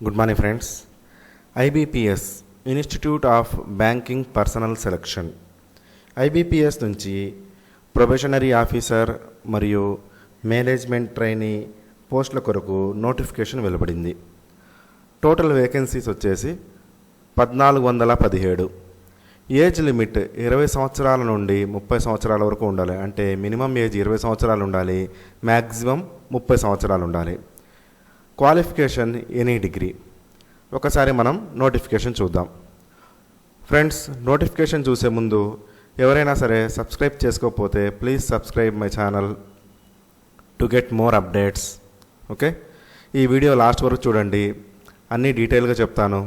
Good morning, friends. IBPS Institute of Banking Personnel Selection. IBPS నుంచి probationary officer మరియు management trainee పోస్టుల కొరకు notification వెలువడింది. టోటల్ వేకెన్సీస్ వచ్చేసి 1417. ఏజ్ లిమిట్ 20 సంవత్సరాల నుండి 30 సంవత్సరాల వరకు ఉండాలి. అంటే మినిమం ఏజ్ 20 సంవత్సరాలు ఉండాలి, మ్యాక్సిమం 30 సంవత్సరాలు ఉండాలి. Qualification any degree. ఒకసారి మనం నోటిఫికేషన్ చూద్దాం. ఫ్రెండ్స్, నోటిఫికేషన్ చూసే ముందు ఎవరైనా సరే సబ్స్క్రైబ్ చేసుకోకపోతే please subscribe my channel to get more updates. Okay, ఈ వీడియో లాస్ట్ వరకు చూడండి, అన్నీ డీటెయిల్గా చెప్తాను.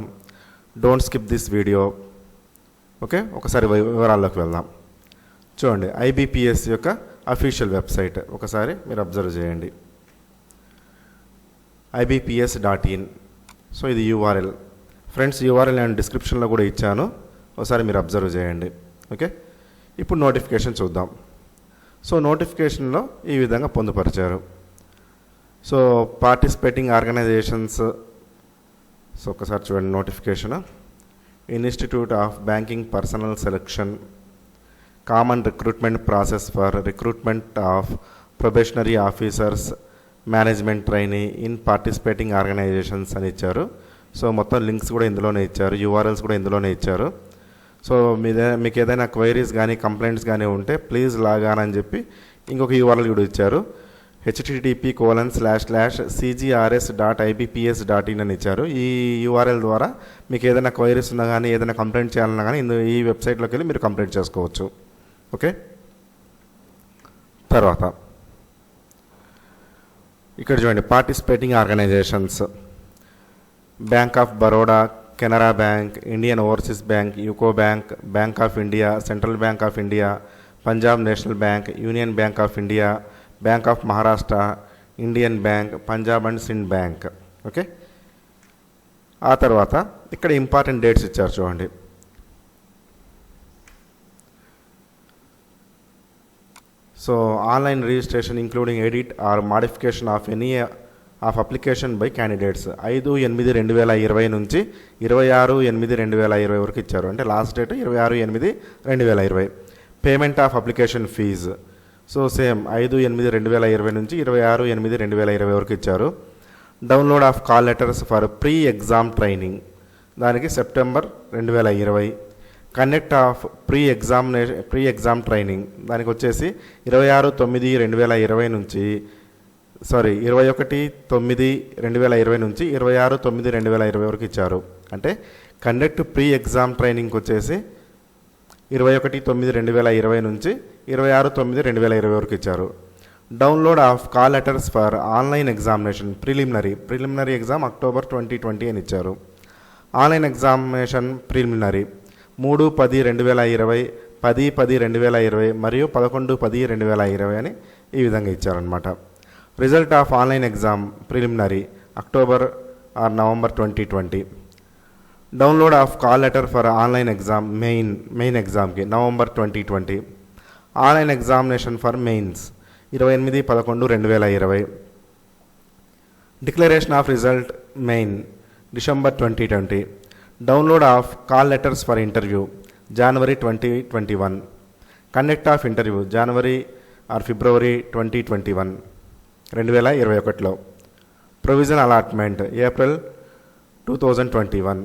Don't skip this video. Okay, ఒకసారి వివరాల్లోకి వెళ్దాం. చూడండి, ఐబిపిఎస్ యొక్క అఫీషియల్ వెబ్సైట్ ఒకసారి మీరు అబ్జర్వ్ చేయండి. ibps.in. సో ఇది యూఆర్ఎల్. ఫ్రెండ్స్, యూఆర్ఎల్ నేను డిస్క్రిప్షన్లో కూడా ఇచ్చాను, ఒకసారి మీరు అబ్జర్వ్ చేయండి. ఓకే, ఇప్పుడు నోటిఫికేషన్ చూద్దాం. సో నోటిఫికేషన్లో ఈ విధంగా పొందుపరిచారు. So participating organisations. సో ఒకసారి చూడండి notification. Institute of banking personnel selection, common recruitment process for recruitment of probationary officers, management trainee in participating organizations అని ఇచ్చారు. సో మొత్తం లింక్స్ కూడా ఇందులోనే ఇచ్చారు, యూఆర్ఎల్స్ కూడా ఇందులోనే ఇచ్చారు. సో మీకు ఏదైనా క్వైరీస్ కానీ కంప్లైంట్స్ కానీ ఉంటే ప్లీజ్ లాగాన్ అని చెప్పి ఇంకొక యూఆర్ఎల్ కూడా ఇచ్చారు. http://cgrs.ibps.in అని ఇచ్చారు. ఈ యూఆర్ఎల్ ద్వారా మీకు ఏదైనా క్వైరీస్ ఉన్నా కానీ ఏదైనా కంప్లైంట్ చేయాలన్నా కానీ ఈ వెబ్సైట్లోకి వెళ్ళి మీరు కంప్లైంట్ చేసుకోవచ్చు. ఓకే, తర్వాత ఇక్కడ చూడండి, participating organizations: bank of Baroda, Canara bank, Indian overseas bank, UCO bank, bank of India, central bank of India, Punjab national bank, union bank of India, bank of Maharashtra, Indian bank, Punjab and Sindh bank. Okay, ఆ తర్వాత ఇక్కడ important dates ఇచ్చారు చూడండి. So online registration including edit or modification of any of application by candidates 5/8/2020 నుంచి 26/8/2020 వరకు ఇచ్చారు. అంటే last date 26/8/2020. Payment of application fees so same 5/8/2020 నుంచి 26/8/2020 వరకు ఇచ్చారు. Download of call letters for pre exam training, దానికి September 2020. Conduct of pre exam training, దానికి వచ్చేసి 26/9/2020 నుంచి 21/9/2020 నుంచి 26/9/2020 వరకు ఇచ్చారు. అంటే కండక్ట్ ప్రీ ఎగ్జామ్ ట్రైనింగ్కి వచ్చేసి 21/9/2020 నుంచి 26/9/2020 వరకు ఇచ్చారు. Download of call letters for online examination preliminary exam October 2020 అని ఇచ్చారు. ఆన్లైన్ ఎగ్జామినేషన్ ప్రిలిమినరీ 3/10/2020, 10/10/2020 మరియు 11/10/2020 అని ఈ విధంగా ఇచ్చారనమాట. Result of online exam preliminary October or November 2020. Download of call letter for online exam main ఎగ్జామ్కి November 2020. Online examination for mains 28/11/2020. Declaration of result main December 2020. Download of call letters for interview January 2021. Conduct of interview January or February 2021, 2021లో. Provision allotment April 2021.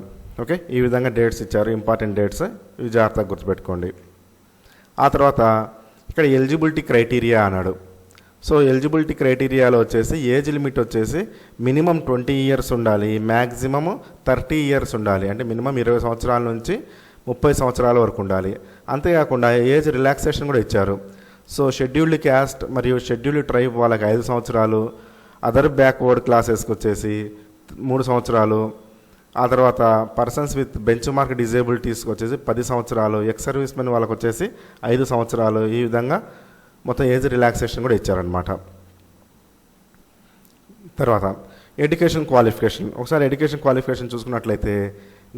Okay, ఈ విధంగా dates ఇచ్చారు, important dates, ఇవి జాగ్రత్తగా గుర్తుపెట్టుకోండి. ఆ తర్వాత ఇక్కడ ఎలిజిబిలిటీ క్రైటీరియా అన్నాడు. సో ఎలిజిబిలిటీ క్రైటీరియాలో వచ్చేసి ఏజ్ లిమిట్ వచ్చేసి మినిమం 20 ఇయర్స్ ఉండాలి, మ్యాక్సిమమ్ 30 ఇయర్స్ ఉండాలి. అంటే మినిమం 20 సంవత్సరాల నుంచి 30 సంవత్సరాల వరకు ఉండాలి. అంతేకాకుండా ఏజ్ రిలాక్సేషన్ కూడా ఇచ్చారు. సో షెడ్యూల్డ్ క్యాస్ట్ మరియు షెడ్యూల్డ్ ట్రైబ్ వాళ్ళకి 5 సంవత్సరాలు, అదర్ బ్యాక్వర్డ్ క్లాసెస్కి వచ్చేసి 3 సంవత్సరాలు, ఆ తర్వాత పర్సన్స్ విత్ బెంచ్ మార్క్ డిజేబిలిటీస్కి వచ్చేసి 10 సంవత్సరాలు, ఎక్స్ సర్వీస్ మెన్ వాళ్ళకి వచ్చేసి 5 సంవత్సరాలు. ఈ విధంగా మొత్తం ఏజ్ రిలాక్సేషన్ కూడా ఇచ్చారనమాట. తర్వాత ఎడ్యుకేషన్ క్వాలిఫికేషన్. ఒకసారి ఎడ్యుకేషన్ క్వాలిఫికేషన్ చూసుకున్నట్లయితే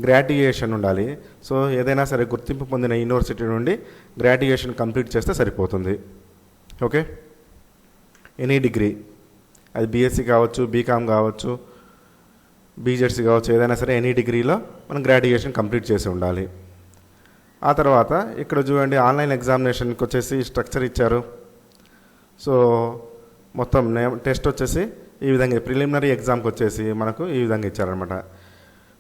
గ్రాడ్యుయేషన్ ఉండాలి. సో ఏదైనా సరే గుర్తింపు పొందిన యూనివర్సిటీ నుండి గ్రాడ్యుయేషన్ కంప్లీట్ చేస్తే సరిపోతుంది. ఓకే, ఎనీ డిగ్రీ, అది బీఎస్సీ కావచ్చు, బీకామ్ కావచ్చు, బీజెడ్సీ కావచ్చు, ఏదైనా సరే ఎనీ డిగ్రీలో మనం గ్రాడ్యుయేషన్ కంప్లీట్ చేసి ఉండాలి. ఆ తర్వాత ఇక్కడ చూడండి ఆన్లైన్ ఎగ్జామినేషన్కి వచ్చేసి స్ట్రక్చర్ ఇచ్చారు. సో మొత్తం టెస్ట్ వచ్చేసి ఈ విధంగా ప్రిలిమినరీ ఎగ్జామ్కి వచ్చేసి మనకు ఈ విధంగా ఇచ్చారనమాట.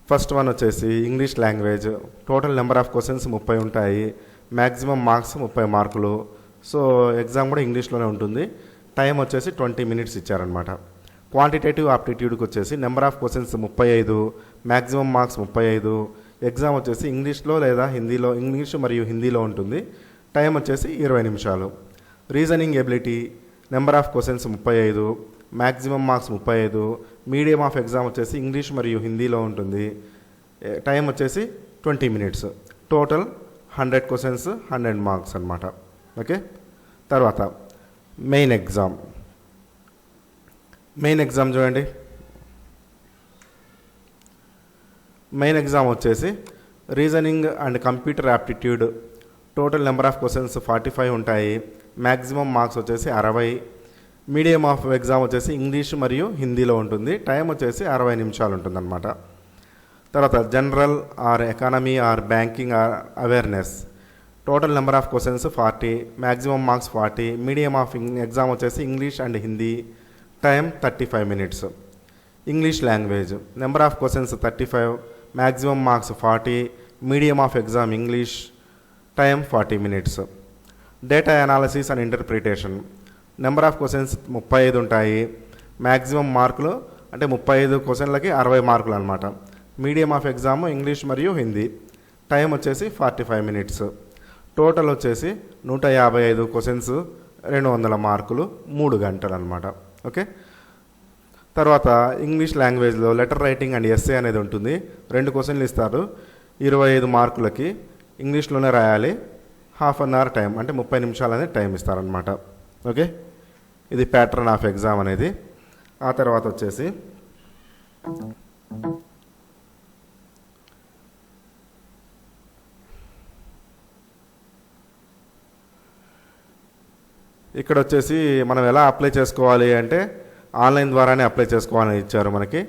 ఫస్ట్ వన్ వచ్చేసి English language, total number of questions 30 ఉంటాయి, మ్యాక్సిమం మార్క్స్ 30 మార్కులు. సో ఎగ్జామ్ కూడా ఇంగ్లీష్లోనే ఉంటుంది. టైం వచ్చేసి 20 మినిట్స్ ఇచ్చారనమాట. క్వాంటిటేటివ్ ఆప్టిట్యూడ్కి వచ్చేసి number of questions 35, maximum marks 35. Exam వచ్చేసి ఇంగ్లీష్లో లేదా హిందీలో, ఇంగ్లీష్ మరియు హిందీలో ఉంటుంది. టైం వచ్చేసి 20 నిమిషాలు. Reasoning ability number of questions 35, maximum marks 35. Medium of exam వచ్చేసి ఇంగ్లీష్ మరియు హిందీలో ఉంటుంది. టైం వచ్చేసి 20 మినిట్స్. టోటల్ 100 క్వశ్చన్స్ 100 మార్క్స్ అనమాట. ఓకే. తర్వాత మెయిన్ ఎగ్జామ్ చూడండి. మెయిన్ ఎగ్జామ్ వచ్చేసి reasoning and computer aptitude, total number of questions 45 ఉంటాయి, మ్యాక్సిమం మార్క్స్ వచ్చేసి 60. మీడియం ఆఫ్ ఎగ్జామ్ వచ్చేసి ఇంగ్లీష్ మరియు హిందీలో ఉంటుంది. టైం వచ్చేసి 60 నిమిషాలు ఉంటుందన్నమాట. తర్వాత general are economy are banking or awareness, total number of questions 40, maximum marks 40. Medium of exam వచ్చేసి English and Hindi. Time 35 minutes. English language number of questions 35, maximum marks 40. Medium of exam English. Time 40 minutes. Data analysis and interpretation number of questions 35 ఉంటాయి, maximum మార్కులు అంటే 35 క్వశ్చన్లకి 60 మార్కులు అనమాట. Medium of exam English మరియు Hindi. Time వచ్చేసి 45 minutes. Total వచ్చేసి 155 questions 200 మార్కులు, 3 గంటలు అనమాట. ఓకే. తర్వాత ఇంగ్లీష్ లాంగ్వేజ్లో లెటర్ రైటింగ్ అండ్ ఎస్సే అనేది ఉంటుంది. 2 క్వశ్చన్లు ఇస్తారు, 25 మార్కులకి. ఇంగ్లీష్లోనే రాయాలి. హాఫ్ అన్ అవర్ టైం అంటే 30 నిమిషాలు అనేది టైం ఇస్తారనమాట. ఓకే. ఇది ప్యాటర్న్ ఆఫ్ ఎగ్జామ్ అనేది. ఆ తర్వాత వచ్చేసి ఇక్కడ వచ్చేసి మనం ఎలా అప్లై చేసుకోవాలి అంటే ఆన్లైన్ ద్వారానే అప్లై చేసుకోవాలని ఇచ్చారు మనకి.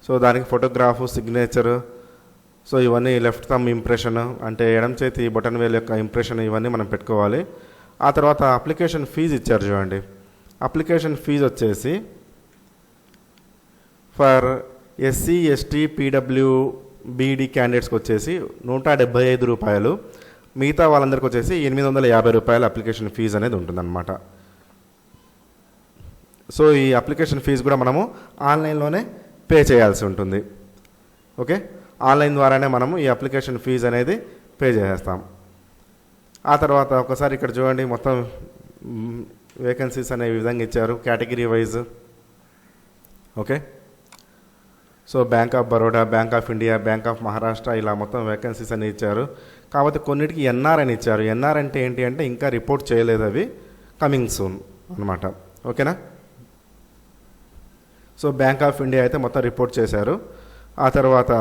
సో దానికి ఫోటోగ్రాఫ్, సిగ్నేచర్, సో ఇవన్నీ లెఫ్ట్ థంబ్ ఇంప్రెషన్ అంటే ఎడం చేతి బటన్ వేల్ యొక్క ఇంప్రెషన్, ఇవన్నీ మనం పెట్టుకోవాలి. ఆ తర్వాత అప్లికేషన్ ఫీజు ఇచ్చారు చూడండి. అప్లికేషన్ ఫీజు వచ్చేసి ఫర్ ఎస్సీ, ఎస్టీ, పీడబ్ల్యూబీడీ క్యాండిడేట్స్కి వచ్చేసి 175 రూపాయలు. మిగతా వాళ్ళందరికీ వచ్చేసి 850 రూపాయల అప్లికేషన్ ఫీజు అనేది ఉంటుందన్నమాట. సో ఈ అప్లికేషన్ ఫీజు కూడా మనము ఆన్లైన్లోనే పే చేయాల్సి ఉంటుంది. ఓకే. ఆన్లైన్ ద్వారానే మనము ఈ అప్లికేషన్ ఫీజు అనేది పే చేసేస్తాం. ఆ తర్వాత ఒకసారి ఇక్కడ చూడండి, మొత్తం వేకెన్సీస్ అనే విధంగా ఇచ్చారు category wise. Okay. So bank of Baroda, bank of India, bank of Maharashtra, ఇలా మొత్తం వేకెన్సీస్ అని ఇచ్చారు. కాకపోతే కొన్నిటికి ఎన్ఆర్ అని ఇచ్చారు. ఎన్ఆర్ అంటే ఏంటి అంటే ఇంకా రిపోర్ట్ చేయలేదు, అవి కమింగ్ సూన్ అనమాట. ఓకేనా. సో బ్యాంక్ ఆఫ్ ఇండియా అయితే మొత్తం రిపోర్ట్ చేశారు. ఆ తర్వాత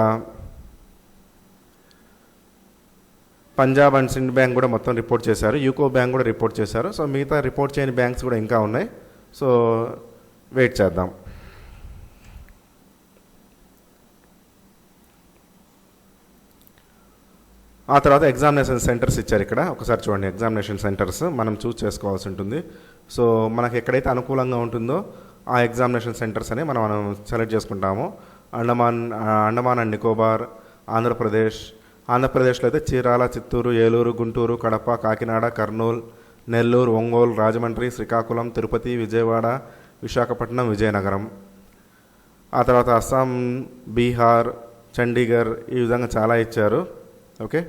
పంజాబ్ అండ్ సిండ్ బ్యాంక్ కూడా మొత్తం రిపోర్ట్ చేశారు. యూకో బ్యాంక్ కూడా రిపోర్ట్ చేశారు. సో మిగతా రిపోర్ట్ చేయని బ్యాంక్స్ కూడా ఇంకా ఉన్నాయి. సో వెయిట్ చేద్దాం. ఆ తర్వాత ఎగ్జామినేషన్ సెంటర్స్ ఇచ్చారు. ఇక్కడ ఒకసారి చూడండి, ఎగ్జామినేషన్ సెంటర్స్ మనం చూస్ చేసుకోవాల్సి ఉంటుంది. సో మనకు ఎక్కడైతే అనుకూలంగా ఉంటుందో ఆ ఎగ్జామినేషన్ సెంటర్స్ అని మనం సెలెక్ట్ చేసుకుంటాము. అండమాన్ అండ్ నికోబార్, ఆంధ్రప్రదేశ్లో అయితే చీరాల, చిత్తూరు, ఏలూరు, గుంటూరు, కడప, కాకినాడ, కర్నూలు, నెల్లూరు, ఒంగోలు, రాజమండ్రి, శ్రీకాకుళం, తిరుపతి, విజయవాడ, విశాఖపట్నం, విజయనగరం. ఆ తర్వాత అస్సాం, బీహార్, చండీగఢ్, ఈ విధంగా చాలా ఇచ్చారు. ఓకే.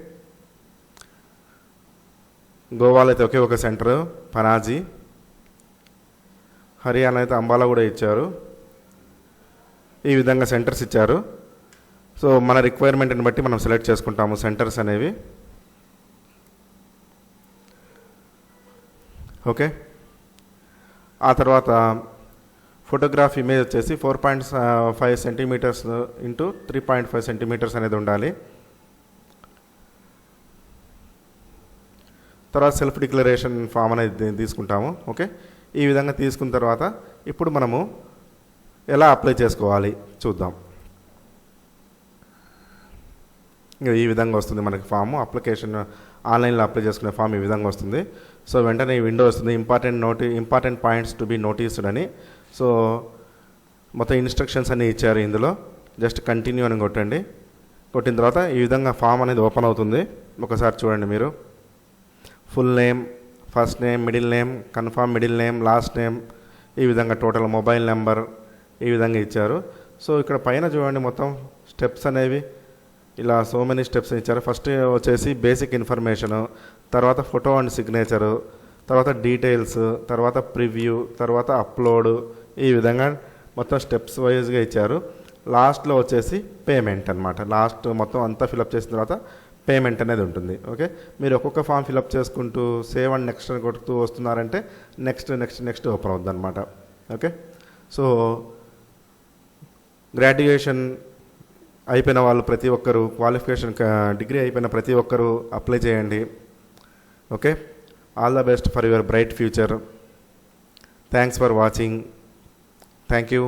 గోవాలో అయితే ఒకే ఒక సెంటర్ పనాజీ. హర్యానా అయితే అంబాలా కూడా ఇచ్చారు. ఈ విధంగా సెంటర్స్ ఇచ్చారు. సో మన రిక్వైర్మెంట్ని బట్టి మనం సెలెక్ట్ చేసుకుంటాము సెంటర్స్ అనేవి. ఓకే. ఆ తర్వాత ఫోటోగ్రాఫ్ ఇమేజ్ వచ్చేసి 4.5 సెంటీమీటర్స్ ఇంటూ 3.5 సెంటీమీటర్స్ అనేది ఉండాలి. తర్వాత సెల్ఫ్ డిక్లరేషన్ ఫామ్ అనేది తీసుకుంటాము. ఓకే. ఈ విధంగా తీసుకున్న తర్వాత ఇప్పుడు మనము ఎలా అప్లై చేసుకోవాలి చూద్దాం. ఈ విధంగా వస్తుంది మనకి ఫామ్. అప్లికేషన్ ఆన్లైన్లో అప్లై చేసుకునే ఫామ్ ఈ విధంగా వస్తుంది. సో వెంటనే ఈ విండో వస్తుంది, important points to be noticed అని. సో మొత్తం ఇన్స్ట్రక్షన్స్ అన్నీ ఇచ్చారు ఇందులో. జస్ట్ కంటిన్యూ అని కొట్టండి. కొట్టిన తర్వాత ఈ విధంగా ఫామ్ అనేది ఓపెన్ అవుతుంది. ఒకసారి చూడండి మీరు. Full name, first name, middle name, confirm middle name, last name, ఈ విధంగా టోటల్ మొబైల్ నెంబర్ ఈ విధంగా ఇచ్చారు. సో ఇక్కడ పైన చూడండి మొత్తం స్టెప్స్ అనేవి ఇలా సో మెనీ స్టెప్స్ ఇచ్చారు. ఫస్ట్ వచ్చేసి బేసిక్ ఇన్ఫర్మేషను, తర్వాత ఫోటో అండ్ సిగ్నేచరు, తర్వాత డీటెయిల్స్, తర్వాత ప్రివ్యూ, తర్వాత అప్లోడ్, ఈ విధంగా మొత్తం స్టెప్స్ వైజ్గా ఇచ్చారు. లాస్ట్లో వచ్చేసి పేమెంట్ అనమాట. లాస్ట్ మొత్తం అంతా ఫిలప్ చేసిన తర్వాత పేమెంట్ అనేది ఉంటుంది. ఓకే, మీరు ఒక్కొక్క ఫామ్ ఫిలప్ చేసుకుంటూ సేవ్ అండ్ నెక్స్ట్ అని కొడుతూ వస్తున్నారంటే నెక్స్ట్ ఓపెన్ అవుతుంది అనమాట. ఓకే, సో గ్రాడ్యుయేషన్ అయిపోయిన వాళ్ళు ప్రతి ఒక్కరు, క్వాలిఫికేషన్ డిగ్రీ అయిపోయిన ప్రతి ఒక్కరు అప్లై చేయండి. Okay, all the best for your bright future. Thanks for watching. Thank you.